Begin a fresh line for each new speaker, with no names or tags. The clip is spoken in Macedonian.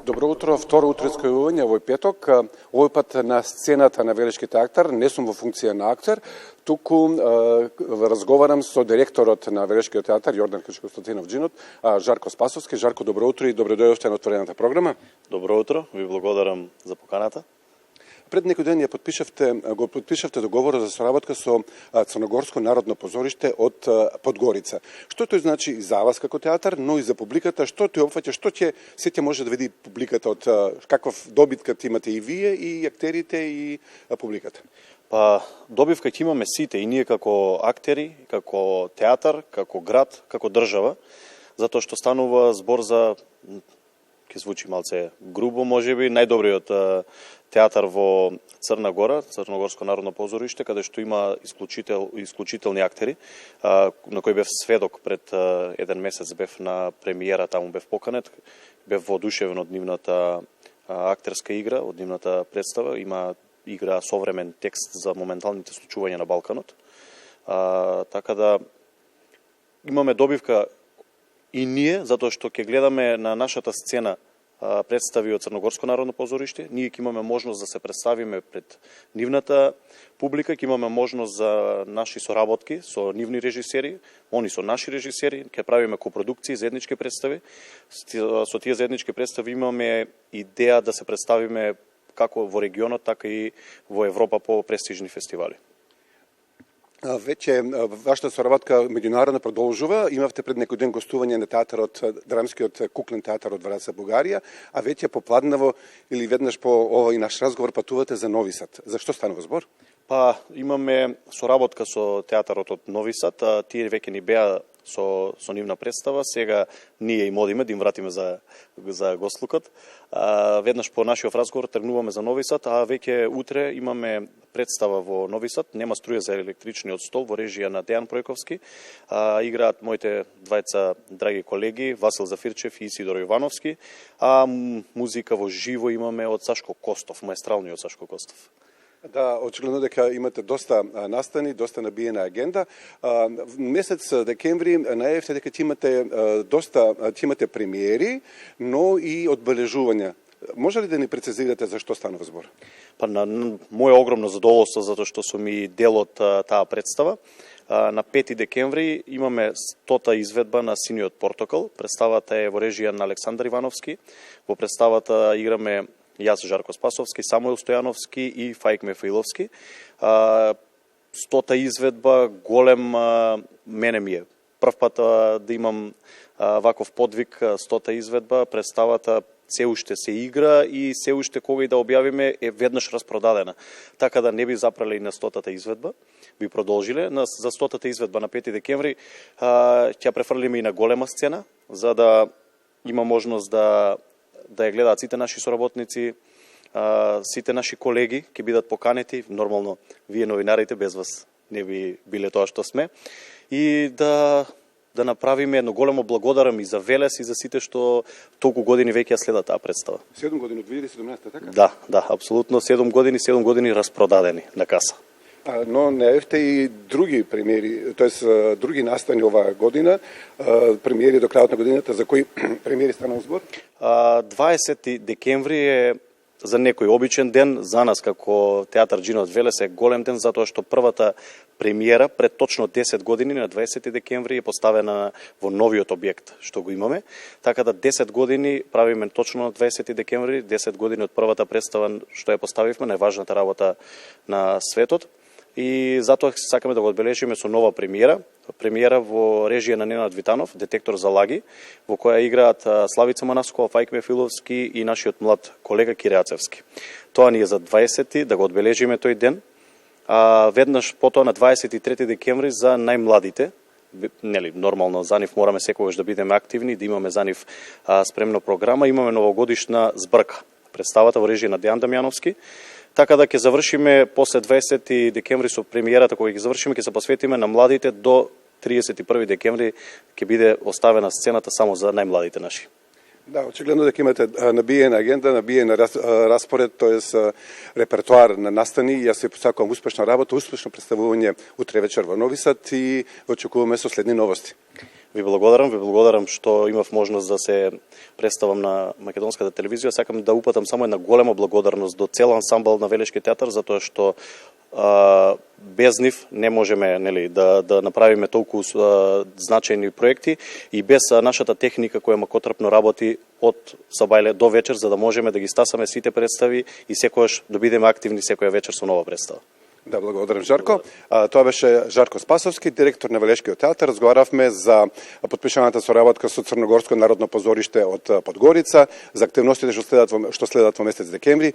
Добро утро, второ утро искојување овој петок. Овој пат на сцената на Велешки театар, не сум во функција на актер, туку разговарам со директорот на Велешкиот театар, Јордан Константинов-Джинот, Жарко Спасовски. Жарко, добро утро и добро дојдовте на отворената програма.
Добро утро, ви благодарам за поканата.
Пред некој ден го подпишавте договорот за соработка со Црногорско народно позориште од Подгорица. Што тој значи за вас како театар, но и за публиката? Што тој опфаќа, се ќе може да види публиката, од каков добитка имате и вие, и актерите, и публиката?
Па, добивка ќе имаме сите, и ние како актери, како театар, како град, како држава, затоа што станува збор за, ќе звучи малце грубо, можеби, најдобриот театар во Црна Гора, Црногорско народно позориште, каде што има исклучителни актери, на кој бев сведок пред еден месец, бев на премиера, таму бев поканет, бев воодушевен од нивната актерска игра, од нивната представа, има игра современ текст за моменталните случувања на Балканот. Така да имаме добивка и ние, затоа што ќе гледаме на нашата сцена представи од Црногорско народно позориште, ние ќе имаме можност да се представиме пред нивната публика, ќе имаме можност за наши соработки со нивни режисери, они со наши режисери, ќе правиме копродукции, заеднички представи. Со тие заеднички представи имаме идеја да се представиме како во регионот, така и во Европа по престижни фестивали.
Веќе вашата соработка меѓународно продолжува. Имавте пред некој ден гостување на театарот, драмскиот куклен театар од Враца, Бугарија, а веќе попладнаво или веднаш по овој наш разговор патувате за Нови Сад. За што станува збор?
Па, имаме соработка со театарот од Нови Сад, тие веќе ни беа со нивна представа, сега ние им одиме да им вратиме за гостлукот. Веднаш по нашиот разговор тргнуваме за Нови Сад, а веќе утре имаме представа во Нови Сад, Нема струја за електричниот стол, во режија на Дејан Пројковски. Играат моите двајца драги колеги, Васил Зафирчев и Исидор Јовановски, а музика во живо имаме од Сашко Костов, маестралниот Сашко Костов.
Да, очигледно дека имате доста настани, доста набиена агенда. Месец декември најавивте дека ќе имате премиери, но и одбележувања. Може ли да ни прецизирате за што станува збор?
Па на моје огромно задоволство затоа што сум и дел од таа представа. На 5 декември имаме 100-та изведба на Синиот портокал. Представата е во режија на Александар Ивановски. Во представата играме јас, Жарко Спасовски, Самуил Стојановски и Фаик Мефаиловски. 100-та изведба, голем мене ми е. Прв пат да имам ваков подвиг, 100-та изведба, представата се уште се игра и се уште кога и да објавиме е веднаш распродадена. Така да не би запрале и на 100-та изведба, би продолжиле. За 100-та изведба на 5 декември ќе префрлиме и на голема сцена, за да има можност да ја гледаат сите наши соработници, сите наши колеги ќе бидат поканети, нормално вие новинарите без вас не би биле тоа што сме, и да направиме едно големо благодарам и за Велес и за сите што толку години веќе ја следат таа представа.
7 години од 2017, така?
Да, апсолутно 7 години распродадени на каса.
Но најавивте и други премиери, тоест други настани оваа година, премиери до крајот на годината. За кои премиери станува збор?
20 декември е за некој обичен ден, за нас како театар Джинот Велес е голем ден, затоа што првата премиера пред точно 10 години на 20 декември е поставена во новиот објект што го имаме. Така да 10 години правиме точно на 20 декември, 10 години од првата представа што ја поставивме, најважната работа на светот. И затоа сакаме да го одбележиме со нова премиера. Премиера во режија на Ненад Витанов, Детектор за лаги, во која играат Славица Манаскова, Фаик Мефиловски и нашиот млад колега Киреацевски. Тоа ни е за 20 да го одбележиме тој ден. Веднаш потоа на 23 декември за најмладите, нели, нормално за нив мораме секогаш да бидеме активни, да имаме за нив спремна програма, имаме новогодишна збрка. Представата во режија на Дејан Дамјановски. Така да ќе завршиме после 20 декември со премиерата, кога ќе завршиме, ќе се посветиме на младите до 31 декември ќе биде оставена сцената само за најмладите наши.
Да, очигледно дека имате набиена агенда, набиен распоред, тоест репертоар на настани. Јас се посакувам успешна работа, успешно представување утре вечер во Нови Сад и очекуваме со следни новости.
Ви благодарам што имав можност да се представам на македонската телевизија. Сакам да упатам само една голема благодарност до цел ансамбл на Велешки театар, затоа што без нив не можеме да направиме толку значајни проекти и без нашата техника која макотрпно работи од сабајле до вечер, за да можеме да ги стасаме сите представи и секогаш да бидеме активни секоја вечер со нова представа.
Да, благодарам, Жарко. Тоа беше Жарко Спасовски, директор на Велешкиот театар. Разговаравме за подпишаната соработка со Црногорско народно позориште од Подгорица, за активностите што следат во месец декември